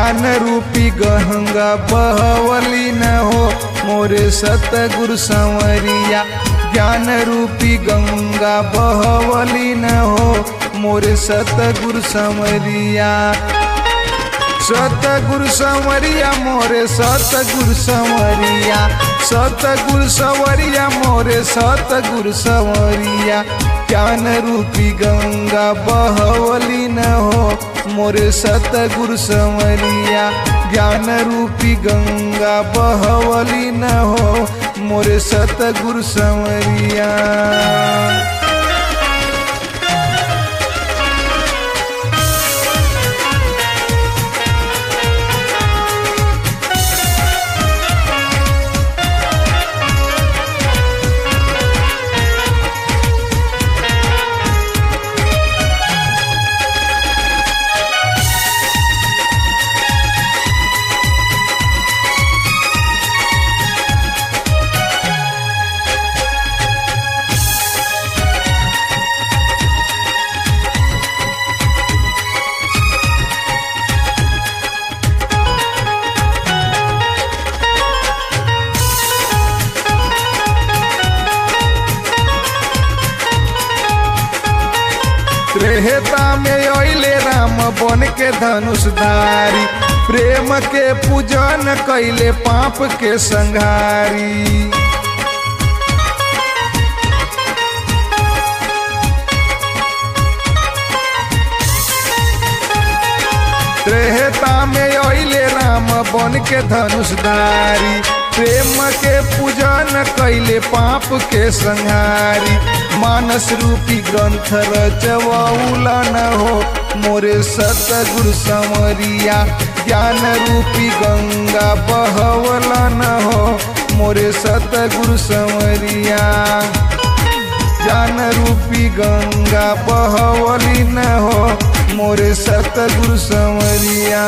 ज्ञान रूपी गंगा बहवली न हो मोरे सतगुरु संवरिया। ज्ञान रूपी गंगा बहवली न हो मोरे सतगुरु संवरिया। सतगुरु संवरिया मोरे सतगुरु संवरिया। सतगुरु संवरिया मोरे सतगुरु संवरिया। ज्ञान रूपी गंगा बहवली न हो मोरे सतगुरु संवरिया। ज्ञान रूपी गंगा बहवली न हो मोरे सतगुरु संवरिया। त्रेता में अइले राम बन के धनुषधारी। प्रेम के पूजन कैले पाप के संहारी। त्रेता में अइले राम बन के धनुषधारी। प्रेम के पूजन कैले पाप के संहारी। मानस रूपी ग्रंथ रचवौला न हो मोरे सतगुरु संवरिया। ज्ञान रूपी गंगा बहवला न हो मोरे सतगुरु संवरिया। ज्ञान रूपी गंगा बहवली न हो मोरे सतगुरु संवरिया।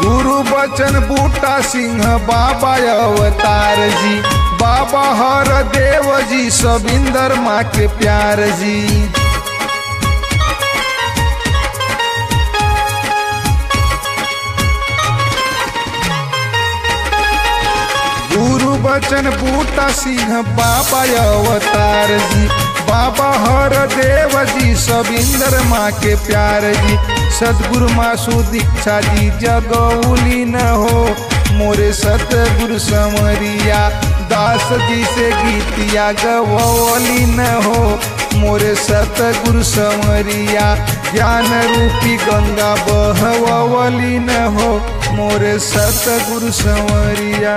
गुरु बचन बूटा सिंह बाबा अवतार जी। बाबा हर देव जी सबिंदर माँ के प्यार जी। गुरु बचन बूटा सिंह बाबा अवतार जी। बाबा हर देव जी सबिंदर माँ के प्यार जी। सदगुरु मासु दीक्षा जी जगौली न हो मोरे सतगुरु संवरिया। दास जी से गीतिया गवौली न हो मोरे सतगुरु संवरिया। ज्ञान रूपी गंगा बहवली न हो मोरे सतगुरु संवरिया।